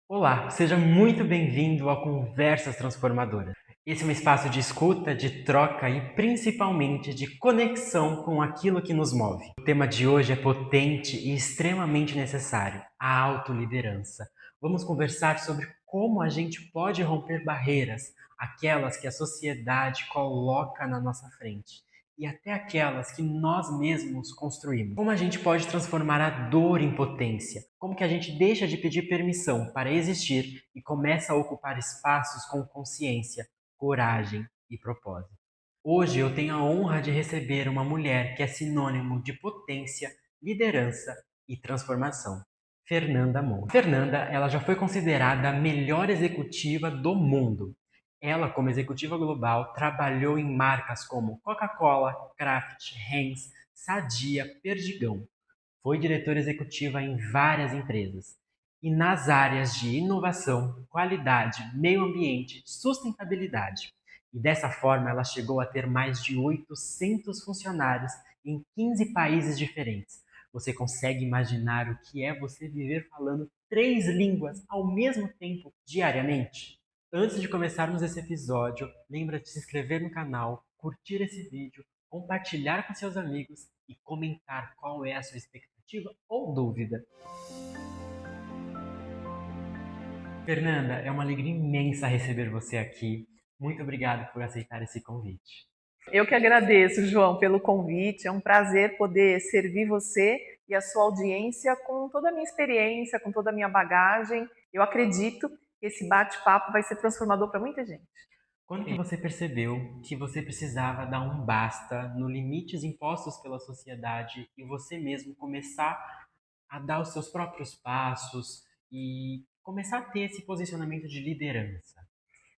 Olá, seja muito bem-vindo ao Conversas Transformadoras. Esse é um espaço de escuta, de troca e principalmente de conexão com aquilo que nos move. O tema de hoje é potente e extremamente necessário: a autoliderança. Vamos conversar sobre como a gente pode romper barreiras, aquelas que a sociedade coloca na nossa frente, e até aquelas que nós mesmos construímos. Como a gente pode transformar a dor em potência? Como que a gente deixa de pedir permissão para existir e começa a ocupar espaços com consciência, coragem e propósito? Hoje eu tenho a honra de receber uma mulher que é sinônimo de potência, liderança e transformação. Fernanda Monte. Fernanda, ela já foi considerada a melhor executiva do mundo. Ela, como executiva global, trabalhou em marcas como Coca-Cola, Kraft, Heinz, Sadia, Perdigão. Foi diretora executiva em várias empresas. E nas áreas de inovação, qualidade, meio ambiente, sustentabilidade. E dessa forma ela chegou a ter mais de 800 funcionários em 15 países diferentes. Você consegue imaginar o que é você viver falando 3 línguas ao mesmo tempo diariamente? Antes de começarmos esse episódio, lembra de se inscrever no canal, curtir esse vídeo, compartilhar com seus amigos e comentar qual é a sua expectativa ou dúvida. Fernanda, é uma alegria imensa receber você aqui. Muito obrigado por aceitar esse convite. Eu que agradeço, João, pelo convite. É um prazer poder servir você e a sua audiência com toda a minha experiência, com toda a minha bagagem. Eu acredito que esse bate-papo vai ser transformador para muita gente. Quando que você percebeu que você precisava dar um basta nos limites impostos pela sociedade e você mesmo começar a dar os seus próprios passos e começar a ter esse posicionamento de liderança?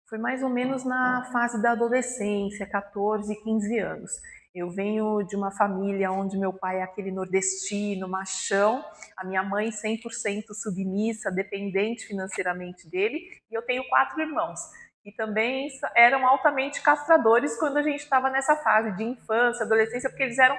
Foi mais ou menos na fase da adolescência, 14, 15 anos. Eu venho de uma família onde meu pai é aquele nordestino, machão, a minha mãe 100% submissa, dependente financeiramente dele, e eu tenho 4 irmãos, que também eram altamente castradores quando a gente estava nessa fase de infância, adolescência, porque eles eram,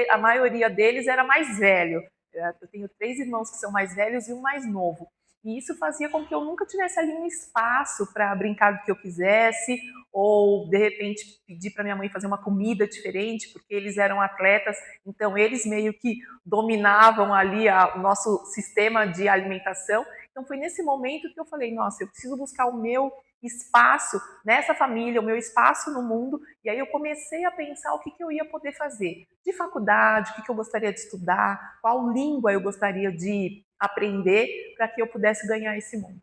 a maioria deles era mais velho. Eu tenho 3 irmãos que são mais velhos e um mais novo. E isso fazia com que eu nunca tivesse ali um espaço para brincar do que eu quisesse, ou de repente pedir para minha mãe fazer uma comida diferente, porque eles eram atletas, então eles meio que dominavam ali o nosso sistema de alimentação. Então foi nesse momento que eu falei, nossa, eu preciso buscar o meu espaço nessa família, o meu espaço no mundo, e aí eu comecei a pensar o que eu ia poder fazer de faculdade, o que eu gostaria de estudar, qual língua eu gostaria de aprender para que eu pudesse ganhar esse mundo.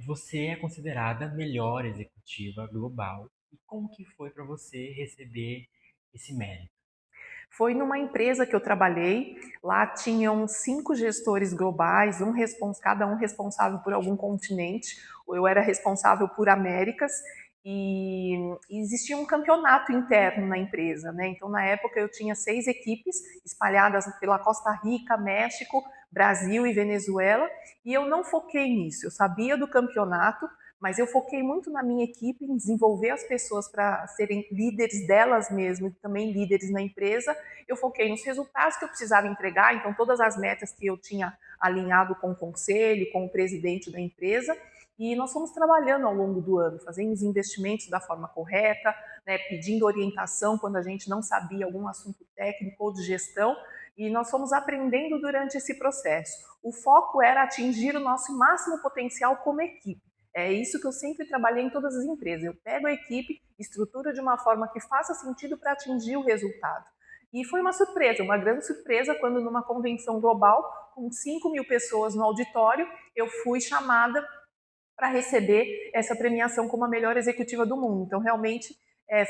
Você é considerada a melhor executiva global. E como que foi para você receber esse mérito? Foi numa empresa que eu trabalhei, lá tinham 5 gestores globais, cada um responsável por algum continente. Eu era responsável por Américas e existia um campeonato interno na empresa, né? Então, na época, eu tinha 6 equipes espalhadas pela Costa Rica, México, Brasil e Venezuela, e eu não foquei nisso. Eu sabia do campeonato, mas eu foquei muito na minha equipe, em desenvolver as pessoas para serem líderes delas mesmas e também líderes na empresa. Eu foquei nos resultados que eu precisava entregar, então todas as metas que eu tinha alinhado com o conselho, com o presidente da empresa, e nós fomos trabalhando ao longo do ano, fazendo os investimentos da forma correta, né, pedindo orientação quando a gente não sabia algum assunto técnico ou de gestão, e nós fomos aprendendo durante esse processo. O foco era atingir o nosso máximo potencial como equipe. É isso que eu sempre trabalhei em todas as empresas. Eu pego a equipe, estruturo de uma forma que faça sentido para atingir o resultado. E foi uma surpresa, uma grande surpresa, quando numa convenção global, com 5.000 pessoas no auditório, eu fui chamada para receber essa premiação como a melhor executiva do mundo. Então, realmente,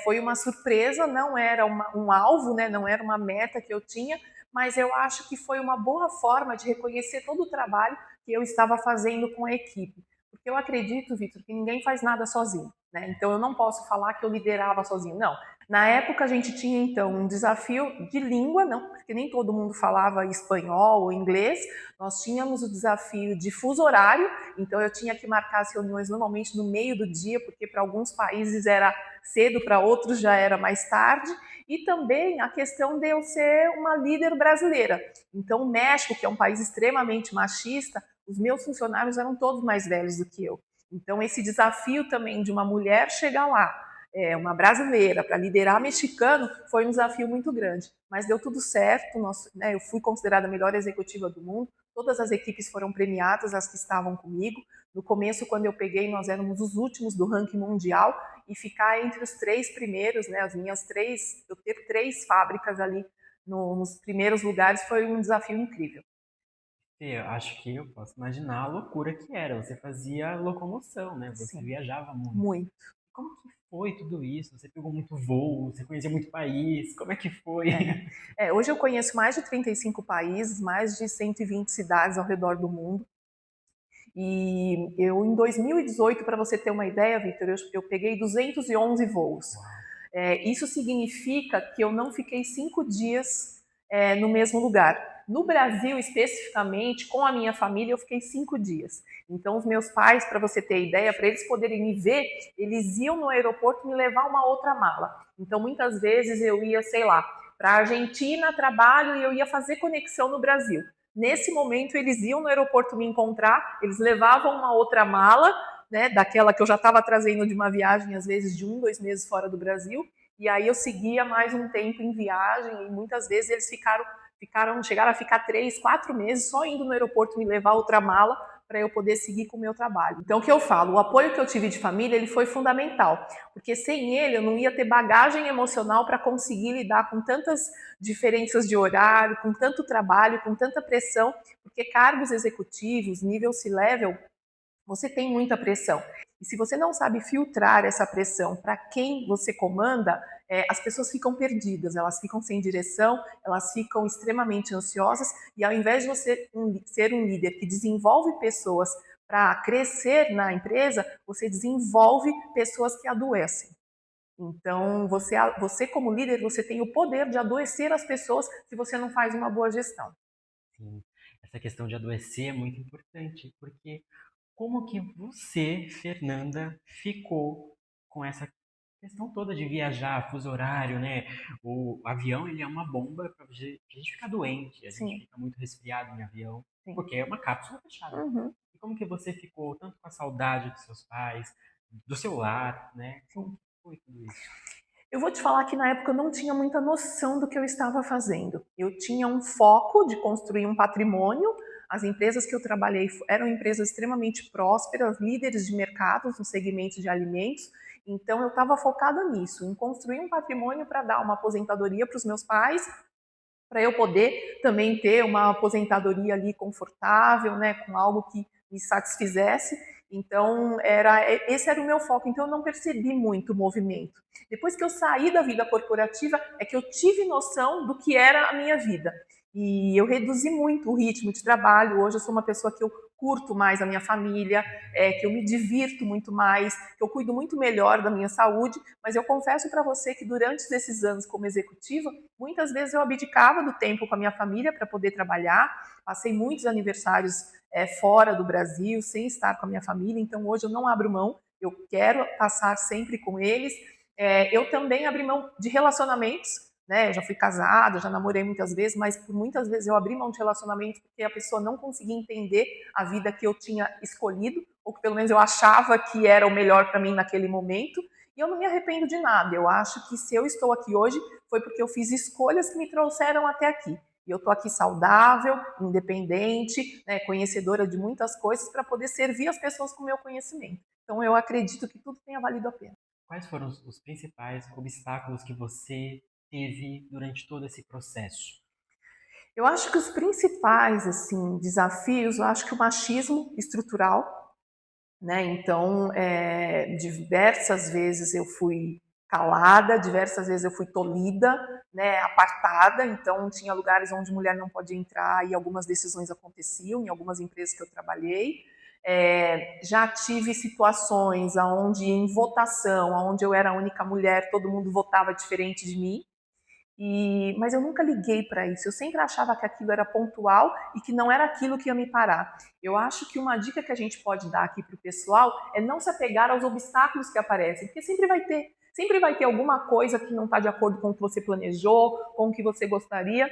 foi uma surpresa, não era um alvo, né, não era uma meta que eu tinha, mas eu acho que foi uma boa forma de reconhecer todo o trabalho que eu estava fazendo com a equipe. Porque eu acredito, Vitor, que ninguém faz nada sozinho, né? Então, eu não posso falar que eu liderava sozinho, não. Na época, a gente tinha, então, um desafio de língua, não, porque nem todo mundo falava espanhol ou inglês. Nós tínhamos o desafio de fuso horário, então eu tinha que marcar as reuniões normalmente no meio do dia, porque para alguns países era cedo, para outros já era mais tarde. E também a questão de eu ser uma líder brasileira. Então, o México, que é um país extremamente machista, os meus funcionários eram todos mais velhos do que eu. Então, esse desafio também de uma mulher chegar lá, uma brasileira, para liderar mexicano, foi um desafio muito grande. Mas deu tudo certo, eu fui considerada a melhor executiva do mundo, todas as equipes foram premiadas, as que estavam comigo. No começo, quando eu peguei, nós éramos os últimos do ranking mundial, e ficar entre os 3 primeiros, né, eu ter 3 fábricas ali nos primeiros lugares foi um desafio incrível. Eu acho que eu posso imaginar a loucura que era. Você fazia locomoção, né? Você Sim, viajava muito. muito. Como que foi tudo isso? Você pegou muito voo, você conhecia muito país, como é que foi? Hoje eu conheço mais de 35 países, mais de 120 cidades ao redor do mundo. E eu, em 2018, para você ter uma ideia, Victor, eu peguei 211 voos. Isso significa que eu não fiquei 5 dias no mesmo lugar. No Brasil, especificamente, com a minha família, eu fiquei 5 dias. Então, os meus pais, para você ter ideia, para eles poderem me ver, eles iam no aeroporto me levar uma outra mala. Então, muitas vezes eu ia, sei lá, para a Argentina, trabalho, e eu ia fazer conexão no Brasil. Nesse momento, eles iam no aeroporto me encontrar, eles levavam uma outra mala, né, daquela que eu já estava trazendo de uma viagem, às vezes de 1, 2 meses fora do Brasil, e aí eu seguia mais um tempo em viagem, e muitas vezes eles chegaram a ficar 3, 4 meses só indo no aeroporto me levar outra mala para eu poder seguir com o meu trabalho. Então, o que eu falo? O apoio que eu tive de família, ele foi fundamental, porque sem ele eu não ia ter bagagem emocional para conseguir lidar com tantas diferenças de horário, com tanto trabalho, com tanta pressão, porque cargos executivos, nível C-level, você tem muita pressão. E se você não sabe filtrar essa pressão para quem você comanda, as pessoas ficam perdidas, elas ficam sem direção, elas ficam extremamente ansiosas, e ao invés de você ser um líder que desenvolve pessoas para crescer na empresa, você desenvolve pessoas que adoecem. Então, você como líder, você tem o poder de adoecer as pessoas se você não faz uma boa gestão. Sim, essa questão de adoecer é muito importante, porque como que você, Fernanda, ficou com essa questão toda de viajar, fuso horário, né? O avião, ele é uma bomba para a gente ficar doente, a gente Sim, fica muito resfriado em avião, sim. porque é uma cápsula fechada. Uhum, E como que você ficou tanto com a saudade dos seus pais, do seu lar, né? Como sim. que foi tudo isso? Eu vou te falar que na época eu não tinha muita noção do que eu estava fazendo. Eu tinha um foco de construir um patrimônio. As empresas que eu trabalhei eram empresas extremamente prósperas, líderes de mercados no segmento de alimentos. Então eu estava focada nisso, em construir um patrimônio para dar uma aposentadoria para os meus pais, para eu poder também ter uma aposentadoria ali confortável, né, com algo que me satisfizesse. Então, esse era o meu foco. Então, eu não percebi muito o movimento. Depois que eu saí da vida corporativa, é que eu tive noção do que era a minha vida. E eu reduzi muito o ritmo de trabalho. Hoje eu sou uma pessoa que eu curto mais a minha família, que eu me divirto muito mais, que eu cuido muito melhor da minha saúde. Mas eu confesso para você que durante esses anos como executiva, muitas vezes eu abdicava do tempo com a minha família para poder trabalhar. Passei muitos aniversários fora do Brasil, sem estar com a minha família. Então hoje eu não abro mão, eu quero passar sempre com eles. Eu também abri mão de relacionamentos, né? Eu já fui casada, já namorei muitas vezes, mas por muitas vezes eu abri mão de relacionamentos porque a pessoa não conseguia entender a vida que eu tinha escolhido, ou que pelo menos eu achava que era o melhor para mim naquele momento. E eu não me arrependo de nada. Eu acho que se eu estou aqui hoje foi porque eu fiz escolhas que me trouxeram até aqui. E eu estou aqui saudável, independente, né, conhecedora de muitas coisas para poder servir as pessoas com o meu conhecimento. Então eu acredito que tudo tenha valido a pena. Quais foram os principais obstáculos que você teve durante todo esse processo? Eu acho que os principais assim desafios, eu acho que o machismo estrutural, né? Então, diversas vezes eu fui calada, diversas vezes eu fui tolhida, né, apartada. Então, tinha lugares onde mulher não pode entrar e algumas decisões aconteciam em algumas empresas que eu trabalhei. Já tive situações onde, em votação, onde eu era a única mulher, todo mundo votava diferente de mim. Mas eu nunca liguei para isso. Eu sempre achava que aquilo era pontual e que não era aquilo que ia me parar. Eu acho que uma dica que a gente pode dar aqui para o pessoal é não se apegar aos obstáculos que aparecem, porque sempre vai ter. Sempre vai ter alguma coisa que não está de acordo com o que você planejou, com o que você gostaria.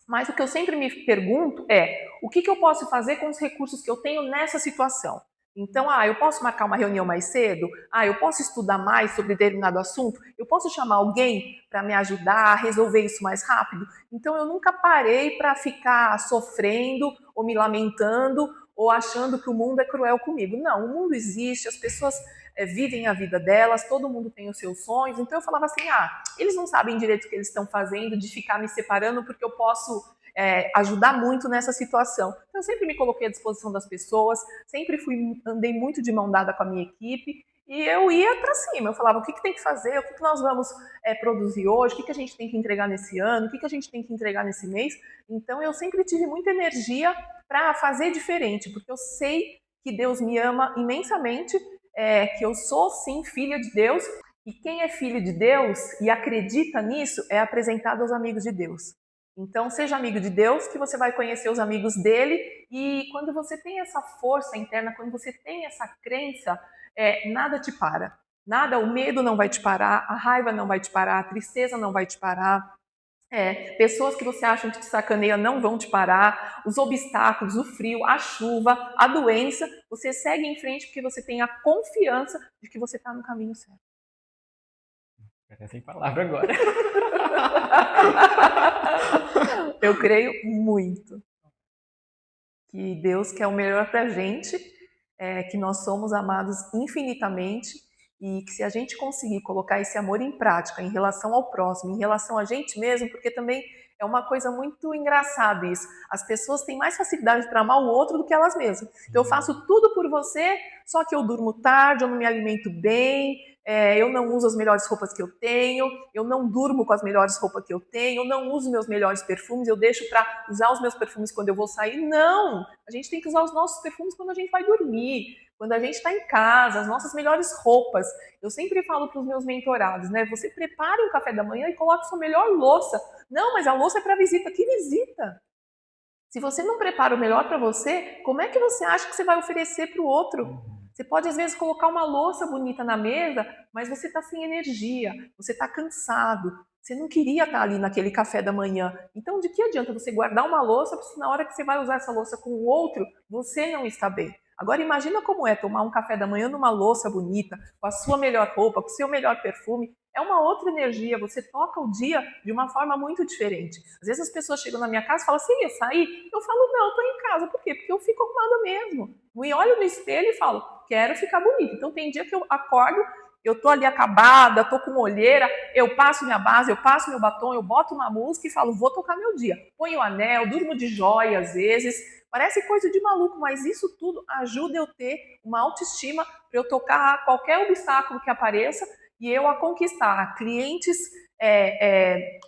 Mas o que eu sempre me pergunto é, o que eu posso fazer com os recursos que eu tenho nessa situação? Então, eu posso marcar uma reunião mais cedo? Eu posso estudar mais sobre determinado assunto? Eu posso chamar alguém para me ajudar a resolver isso mais rápido? Então, eu nunca parei para ficar sofrendo ou me lamentando ou achando que o mundo é cruel comigo. Não, o mundo existe, as pessoas vivem a vida delas, todo mundo tem os seus sonhos. Então, eu falava assim, eles não sabem direito o que eles estão fazendo, de ficar me separando porque eu posso ajudar muito nessa situação. Então, eu sempre me coloquei à disposição das pessoas, sempre andei muito de mão dada com a minha equipe e eu ia para cima. Eu falava o que tem que fazer, o que nós vamos produzir hoje, o que a gente tem que entregar nesse ano, o que a gente tem que entregar nesse mês. Então, eu sempre tive muita energia para fazer diferente, porque eu sei que Deus me ama imensamente, que eu sou sim filha de Deus. E quem é filho de Deus e acredita nisso é apresentado aos amigos de Deus. Então, seja amigo de Deus, que você vai conhecer os amigos dele, e quando você tem essa força interna, quando você tem essa crença, nada te para. Nada, o medo não vai te parar, a raiva não vai te parar, a tristeza não vai te parar. Pessoas que você acha que te sacaneia não vão te parar, os obstáculos, o frio, a chuva, a doença, você segue em frente porque você tem a confiança de que você está no caminho certo. Até sem palavra agora. Eu creio muito que Deus quer o melhor pra gente, que nós somos amados infinitamente e que se a gente conseguir colocar esse amor em prática em relação ao próximo, em relação a gente mesmo, porque também é uma coisa muito engraçada isso. As pessoas têm mais facilidade para amar o outro do que elas mesmas. Então eu faço tudo por você, só que eu durmo tarde, eu não me alimento bem, eu não uso as melhores roupas que eu tenho, eu não durmo com as melhores roupas que eu tenho, eu não uso meus melhores perfumes, eu deixo para usar os meus perfumes quando eu vou sair. Não! A gente tem que usar os nossos perfumes quando a gente vai dormir, quando a gente está em casa, as nossas melhores roupas. Eu sempre falo para os meus mentorados, né? Você prepare um café da manhã e coloque sua melhor louça. Não, mas a louça é para visita. Que visita? Se você não prepara o melhor para você, como é que você acha que você vai oferecer para o outro? Você pode, às vezes, colocar uma louça bonita na mesa, mas você está sem energia, você está cansado, você não queria estar ali naquele café da manhã. Então, de que adianta você guardar uma louça se na hora que você vai usar essa louça com o outro, você não está bem? Agora, imagina como é tomar um café da manhã numa louça bonita, com a sua melhor roupa, com o seu melhor perfume. É uma outra energia, você toca o dia de uma forma muito diferente. Às vezes as pessoas chegam na minha casa e falam, você ia sair? Eu falo, não, eu tô em casa. Por quê? Porque eu fico arrumada mesmo. Me olho no espelho e falo, quero ficar bonita. Então tem dia que eu acordo, eu tô ali acabada, tô com olheira, eu passo minha base, eu passo meu batom, eu boto uma música e falo, vou tocar meu dia. Ponho o anel, durmo de joia às vezes. Parece coisa de maluco, mas isso tudo ajuda eu ter uma autoestima para eu tocar qualquer obstáculo que apareça e eu a conquistar clientes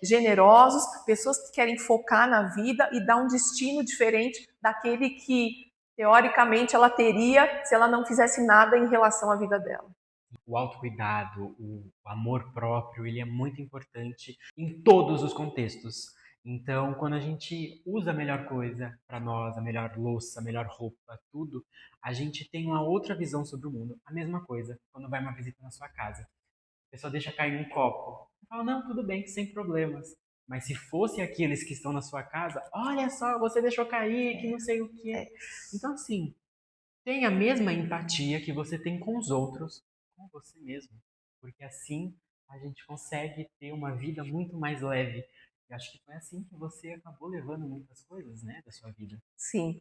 generosos, pessoas que querem focar na vida e dar um destino diferente daquele que, teoricamente, ela teria se ela não fizesse nada em relação à vida dela. O autocuidado, o amor próprio, ele é muito importante em todos os contextos. Então, quando a gente usa a melhor coisa para nós, a melhor louça, a melhor roupa, tudo, a gente tem uma outra visão sobre o mundo. A mesma coisa quando vai uma visita na sua casa. A pessoa deixa cair um copo. Você fala, não, tudo bem, sem problemas. Mas se fosse aqueles que estão na sua casa, olha só, você deixou cair, que não sei o quê. Então, assim, tenha a mesma empatia que você tem com os outros, com você mesmo. Porque assim a gente consegue ter uma vida muito mais leve. Eu acho que foi assim que você acabou levando muitas coisas, né, da sua vida. Sim,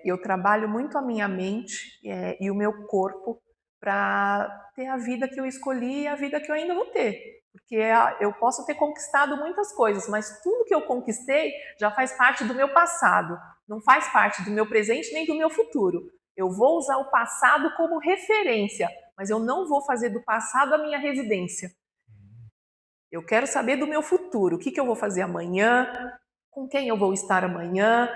eu trabalho muito a minha mente e o meu corpo para ter a vida que eu escolhi e a vida que eu ainda vou ter. Porque eu posso ter conquistado muitas coisas, mas tudo que eu conquistei já faz parte do meu passado, não faz parte do meu presente nem do meu futuro. Eu vou usar o passado como referência, mas eu não vou fazer do passado a minha residência. Eu quero saber do meu futuro, o que eu vou fazer amanhã, com quem eu vou estar amanhã.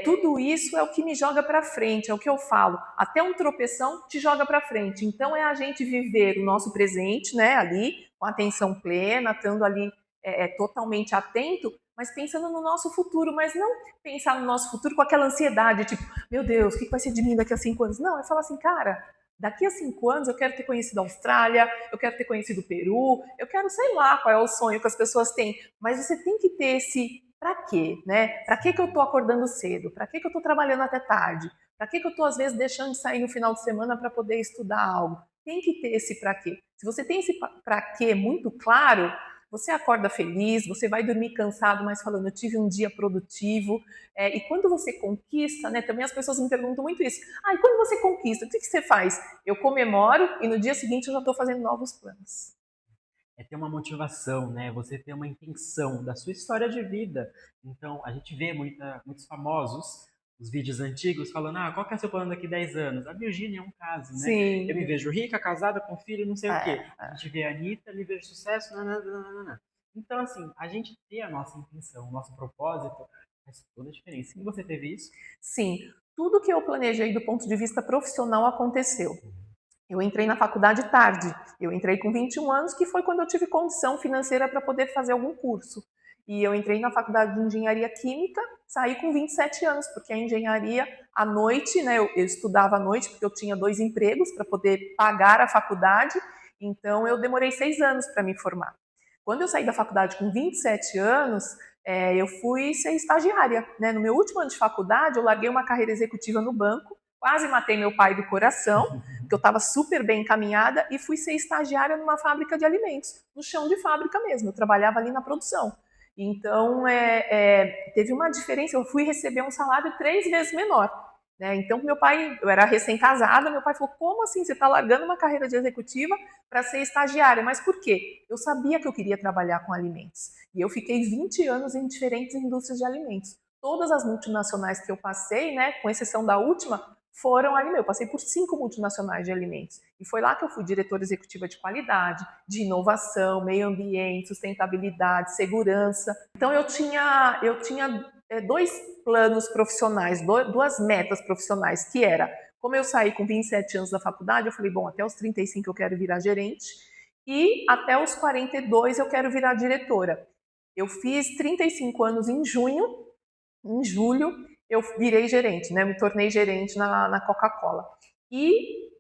Tudo isso é o que me joga para frente, é o que eu falo. Até um tropeção te joga para frente. Então é a gente viver o nosso presente, né, ali, com atenção plena, estando ali totalmente atento, mas pensando no nosso futuro, mas não pensar no nosso futuro com aquela ansiedade, tipo, meu Deus, o que vai ser de mim daqui a 5 anos? Não, é falar assim, cara, daqui a 5 anos eu quero ter conhecido a Austrália, eu quero ter conhecido o Peru, eu quero, sei lá, qual é o sonho que as pessoas têm, mas você tem que ter esse para quê, né? Para que eu tô acordando cedo? Para que eu tô trabalhando até tarde? Para que eu tô às vezes deixando de sair no final de semana para poder estudar algo? Tem que ter esse para quê. Se você tem esse para quê muito claro, você acorda feliz, você vai dormir cansado, mas falando, eu tive um dia produtivo. E quando você conquista, né? Também as pessoas me perguntam muito isso. E quando você conquista, o que você faz? Eu comemoro e no dia seguinte eu já estou fazendo novos planos. É ter uma motivação, né? Você ter uma intenção da sua história de vida. Então, a gente vê muitos famosos, os vídeos antigos, falando, qual que é o seu plano daqui a 10 anos? A Virgínia é um caso, né? Eu me Sim. vejo rica, casada, com filho, não sei o quê. É, A gente vê a Anitta, me vejo sucesso, nananana. Então, assim, a gente ter a nossa intenção, o nosso propósito, faz toda a diferença. E você teve isso? sim. Tudo que eu planejei do ponto de vista profissional aconteceu. Eu entrei na faculdade tarde. Eu entrei com 21 anos, que foi quando eu tive condição financeira para poder fazer algum curso. E eu entrei na faculdade de engenharia química, saí com 27 anos, porque a engenharia à noite, né, eu estudava à noite, porque eu tinha 2 empregos para poder pagar a faculdade, então eu demorei 6 anos para me formar. Quando eu saí da faculdade com 27 anos, eu fui ser estagiária. Né? No meu último ano de faculdade, eu larguei uma carreira executiva no banco, quase matei meu pai do coração, porque eu estava super bem encaminhada, e fui ser estagiária numa fábrica de alimentos, no chão de fábrica mesmo. Eu trabalhava ali na produção. Então, teve uma diferença. Eu fui receber um salário 3 vezes menor. Né? Então, meu pai, eu era recém-casada, meu pai falou, como assim, você está largando uma carreira de executiva para ser estagiária? Mas por quê? Eu sabia que eu queria trabalhar com alimentos. E eu fiquei 20 anos em diferentes indústrias de alimentos. Todas as multinacionais que eu passei, né, com exceção da última, foram alimentos. Eu passei por 5 multinacionais de alimentos. E foi lá que eu fui diretora executiva de qualidade, de inovação, meio ambiente, sustentabilidade, segurança. Então eu tinha 2 planos profissionais, 2 metas profissionais, que era, como eu saí com 27 anos da faculdade, eu falei, bom, até os 35 eu quero virar gerente e até os 42 eu quero virar diretora. Eu fiz 35 anos em junho, em julho eu virei gerente, né? Me tornei gerente na Coca-Cola. E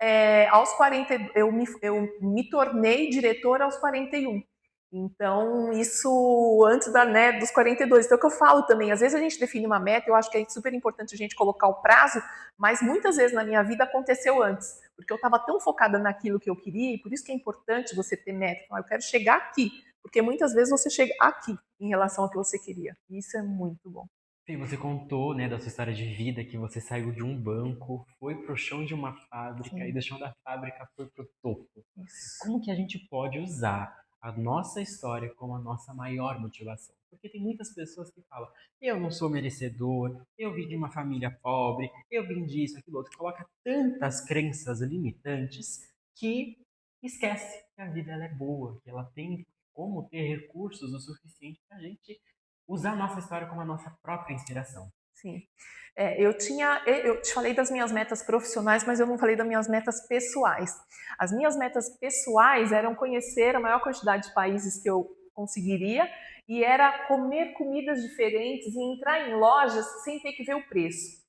aos 40, eu me tornei diretora aos 41. Então, isso antes dos 42. Então, é o que eu falo também, às vezes a gente define uma meta, eu acho que é super importante a gente colocar o prazo, mas muitas vezes na minha vida aconteceu antes, porque eu estava tão focada naquilo que eu queria, e por isso que é importante você ter meta. Eu quero chegar aqui, porque muitas vezes você chega aqui em relação ao que você queria. E isso é muito bom. Sim, você contou, né, da sua história de vida, que você saiu de um banco, foi pro chão de uma fábrica e Sim, do chão da fábrica foi pro topo. isso. Como que a gente pode usar a nossa história como a nossa maior motivação? Porque tem muitas pessoas que falam, eu não sou merecedor, eu vim de uma família pobre, eu vim disso, aquilo outro. Coloca tantas crenças limitantes que esquece que a vida ela é boa, que ela tem como ter recursos o suficiente para a gente usar a nossa história como a nossa própria inspiração. Sim. Eu te falei das minhas metas profissionais, mas eu não falei das minhas metas pessoais. As minhas metas pessoais eram conhecer a maior quantidade de países que eu conseguiria e era comer comidas diferentes e entrar em lojas sem ter que ver o preço.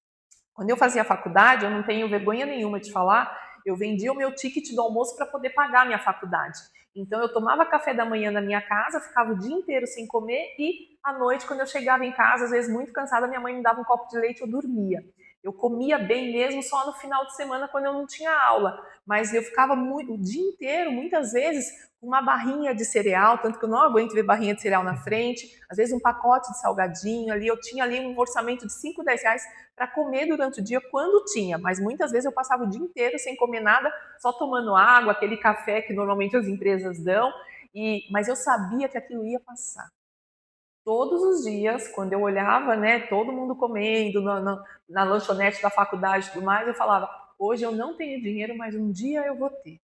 Quando eu fazia faculdade, eu não tenho vergonha nenhuma de falar, eu vendia o meu ticket do almoço para poder pagar a minha faculdade. Então eu tomava café da manhã na minha casa, ficava o dia inteiro sem comer e à noite, quando eu chegava em casa, às vezes muito cansada, minha mãe me dava um copo de leite e eu dormia. Eu comia bem mesmo só no final de semana quando eu não tinha aula, mas eu ficava o dia inteiro, muitas vezes, com uma barrinha de cereal, tanto que eu não aguento ver barrinha de cereal na frente, às vezes um pacote de salgadinho ali, eu tinha ali um orçamento de 5, 10 reais para comer durante o dia quando tinha, mas muitas vezes eu passava o dia inteiro sem comer nada, só tomando água, aquele café que normalmente as empresas dão, mas eu sabia que aquilo ia passar. Todos os dias, quando eu olhava, né, todo mundo comendo na lanchonete da faculdade e tudo mais, eu falava, hoje eu não tenho dinheiro, mas um dia eu vou ter.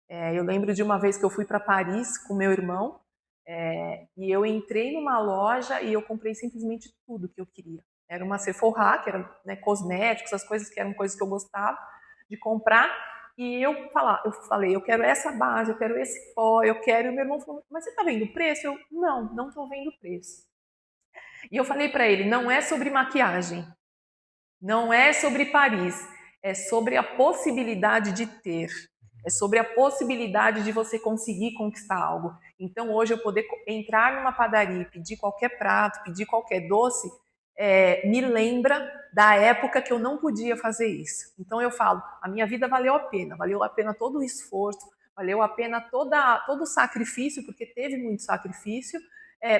Eu lembro de uma vez que eu fui para Paris com meu irmão, e eu entrei numa loja e eu comprei simplesmente tudo que eu queria. Era uma Sephora, que era, né, cosméticos, essas coisas que eram coisas que eu gostava de comprar. E eu falei, eu quero essa base, eu quero esse pó, eu quero. E o meu irmão falou, mas você está vendo o preço? Eu, não estou vendo o preço. E eu falei para ele, não é sobre maquiagem, não é sobre Paris, é sobre a possibilidade de ter. é sobre a possibilidade de você conseguir conquistar algo. Então, hoje, eu poder entrar numa padaria e pedir qualquer prato, pedir qualquer doce, me lembra da época que eu não podia fazer isso. Então, eu falo, a minha vida valeu a pena todo o esforço, valeu a pena todo o sacrifício, porque teve muito sacrifício,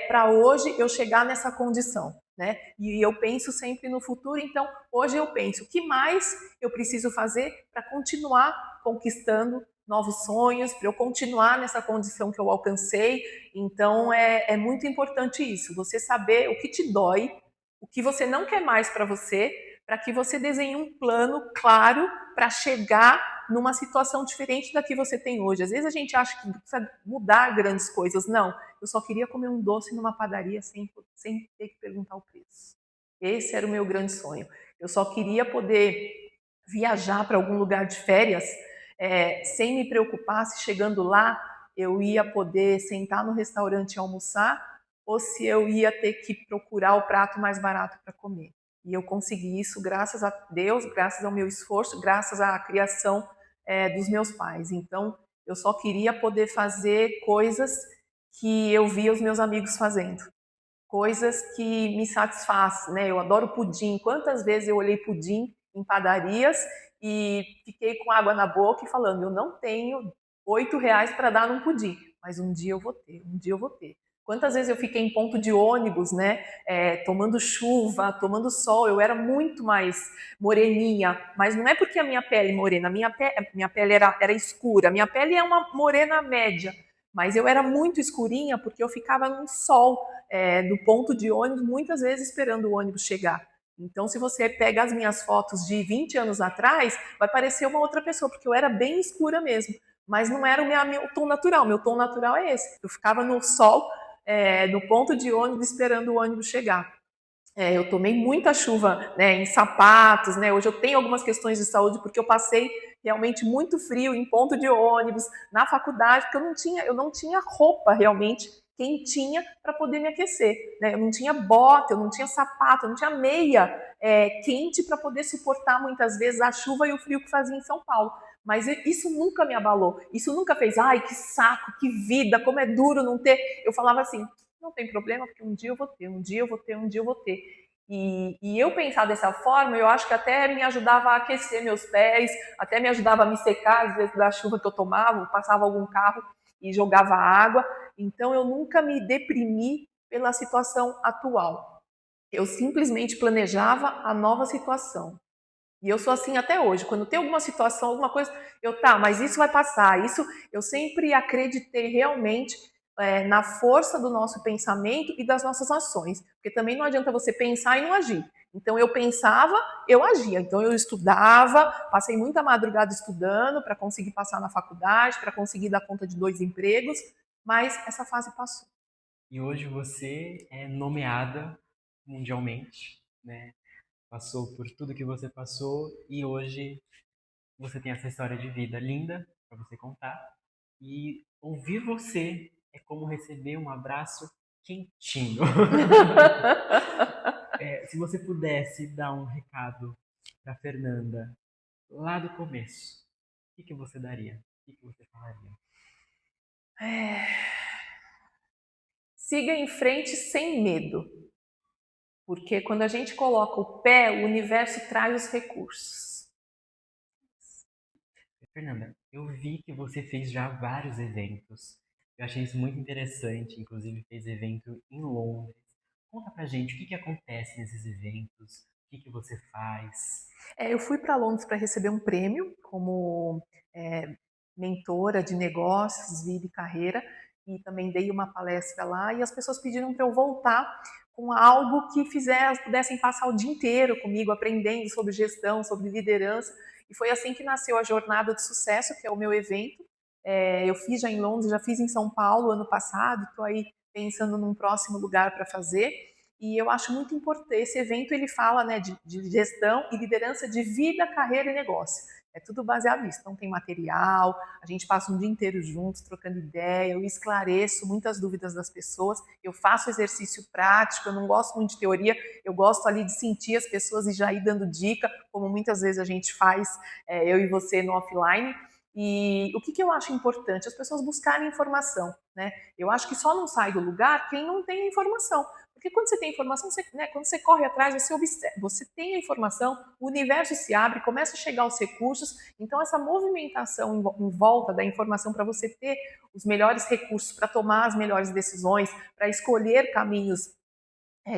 para hoje eu chegar nessa condição. Né? E eu penso sempre no futuro, então hoje eu penso, o que mais eu preciso fazer para continuar conquistando novos sonhos, para eu continuar nessa condição que eu alcancei. Então é muito importante isso, você saber o que te dói, o que você não quer mais para você, para que você desenhe um plano claro para chegar numa situação diferente da que você tem hoje. Às vezes a gente acha que precisa mudar grandes coisas. Não, eu só queria comer um doce numa padaria sem ter que perguntar o preço. Esse era o meu grande sonho. Eu só queria poder viajar para algum lugar de férias sem me preocupar se chegando lá eu ia poder sentar no restaurante e almoçar ou se eu ia ter que procurar o prato mais barato para comer. E eu consegui isso graças a Deus, graças ao meu esforço, graças à criação dos meus pais. Então, eu só queria poder fazer coisas que eu via os meus amigos fazendo. Coisas que me satisfazem, né? Eu adoro pudim. Quantas vezes eu olhei pudim em padarias e fiquei com água na boca e falando, eu não tenho R$ 8 para dar num pudim, mas um dia eu vou ter, um dia eu vou ter. Quantas vezes eu fiquei em ponto de ônibus, né, tomando chuva, tomando sol, eu era muito mais moreninha, mas não é porque a minha pele é morena, minha pele era escura, minha pele é uma morena média, mas eu era muito escurinha porque eu ficava no sol, no ponto de ônibus, muitas vezes esperando o ônibus chegar. Então, se você pega as minhas fotos de 20 anos atrás, vai parecer uma outra pessoa, porque eu era bem escura mesmo. Mas não era o meu tom natural. Meu tom natural é esse. Eu ficava no sol, no ponto de ônibus, esperando o ônibus chegar. Eu tomei muita chuva, né, em sapatos, né? Hoje eu tenho algumas questões de saúde porque eu passei realmente muito frio em ponto de ônibus, na faculdade, porque eu não tinha roupa realmente quentinha para poder me aquecer, né? Eu não tinha bota, eu não tinha sapato, eu não tinha meia quente para poder suportar muitas vezes a chuva e o frio que fazia em São Paulo. Mas isso nunca me abalou, isso nunca fez, ai, que saco, que vida, como é duro não ter. Eu falava assim, não tem problema, porque um dia eu vou ter, um dia eu vou ter, um dia eu vou ter. E eu pensar dessa forma, eu acho que até me ajudava a aquecer meus pés, até me ajudava a me secar, às vezes, da chuva que eu tomava, passava algum carro e jogava água. Então, eu nunca me deprimi pela situação atual. Eu simplesmente planejava a nova situação. E eu sou assim até hoje. Quando tem alguma situação, alguma coisa, mas isso vai passar. Isso eu sempre acreditei realmente na força do nosso pensamento e das nossas ações. Porque também não adianta você pensar e não agir. Então eu pensava, eu agia. Então eu estudava, passei muita madrugada estudando para conseguir passar na faculdade, para conseguir dar conta de 2 empregos, mas essa fase passou. E hoje você é nomeada mundialmente, né? Passou por tudo que você passou e hoje você tem essa história de vida linda para você contar. E ouvir você é como receber um abraço quentinho. Se você pudesse dar um recado para Fernanda lá do começo, o que você daria? O que você falaria? Siga em frente sem medo. Porque quando a gente coloca o pé, o universo traz os recursos. Fernanda, eu vi que você fez já vários eventos. Eu achei isso muito interessante, inclusive fez evento em Londres. Conta pra gente o que acontece nesses eventos, o que você faz. Eu fui para Londres para receber um prêmio como mentora de negócios, vida e carreira, e também dei uma palestra lá e as pessoas pediram para eu voltar com algo que pudessem passar o dia inteiro comigo aprendendo sobre gestão, sobre liderança. E foi assim que nasceu a Jornada de Sucesso, que é o meu evento. Eu fiz já em Londres, já fiz em São Paulo ano passado, estou aí pensando num próximo lugar para fazer. E eu acho muito importante, esse evento ele fala, né, de gestão e liderança de vida, carreira e negócio. É tudo baseado nisso. Então tem material, a gente passa um dia inteiro juntos, trocando ideia, eu esclareço muitas dúvidas das pessoas, eu faço exercício prático, eu não gosto muito de teoria, eu gosto ali de sentir as pessoas e já ir dando dica, como muitas vezes a gente faz, eu e você no offline. E o que eu acho importante? As pessoas buscarem informação, né? Eu acho que só não sai do lugar quem não tem a informação. Porque quando você tem informação, quando você corre atrás, você observa, você tem a informação, o universo se abre, começa a chegar os recursos. Então, essa movimentação em volta da informação para você ter os melhores recursos, para tomar as melhores decisões, para escolher caminhos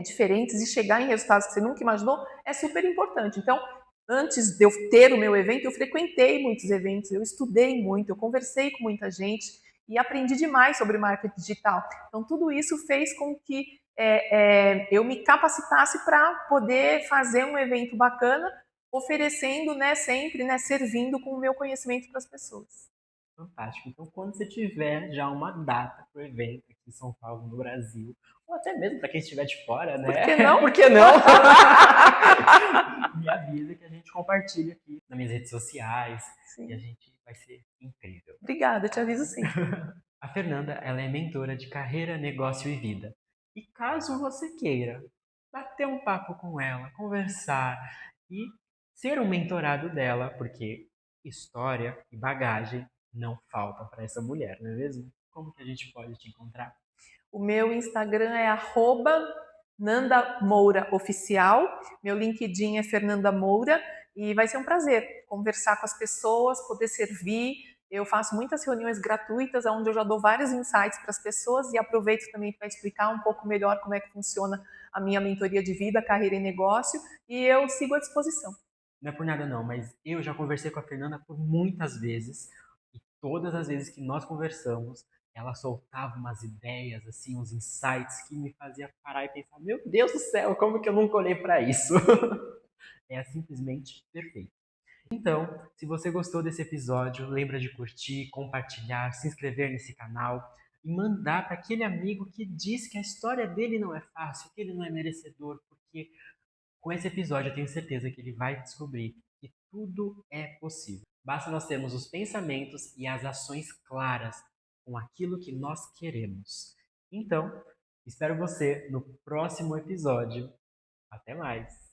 diferentes e chegar em resultados que você nunca imaginou, é super importante. Então, antes de eu ter o meu evento, eu frequentei muitos eventos, eu estudei muito, eu conversei com muita gente e aprendi demais sobre marketing digital. Então, tudo isso fez com que eu me capacitasse para poder fazer um evento bacana, oferecendo, né, sempre, né, servindo com o meu conhecimento para as pessoas. Fantástico. Então, quando você tiver já uma data para o evento aqui em São Paulo, no Brasil, ou até mesmo para quem estiver de fora, né? Por que não? Por que não? Me avisa que a gente compartilha aqui nas minhas redes sociais. Sim. E a gente vai ser incrível. Obrigada, eu te aviso sim. A Fernanda, ela é mentora de carreira, negócio e vida. E caso você queira bater um papo com ela, conversar e ser um mentorado dela, porque história e bagagem não faltam para essa mulher, não é mesmo? Como que a gente pode te encontrar? O meu Instagram é @NandaMouraOficial. Meu LinkedIn é Fernanda Moura. E vai ser um prazer conversar com as pessoas, poder servir. Eu faço muitas reuniões gratuitas, onde eu já dou vários insights para as pessoas e aproveito também para explicar um pouco melhor como é que funciona a minha mentoria de vida, carreira e negócio. E eu sigo à disposição. Não é por nada não, mas eu já conversei com a Fernanda por muitas vezes e todas as vezes que nós conversamos, ela soltava umas ideias, assim, uns insights que me fazia parar e pensar, meu Deus do céu, como que eu nunca olhei para isso? É simplesmente perfeito. Então, se você gostou desse episódio, lembra de curtir, compartilhar, se inscrever nesse canal e mandar para aquele amigo que diz que a história dele não é fácil, que ele não é merecedor, porque com esse episódio eu tenho certeza que ele vai descobrir que tudo é possível. Basta nós termos os pensamentos e as ações claras com aquilo que nós queremos. Então, espero você no próximo episódio. Até mais!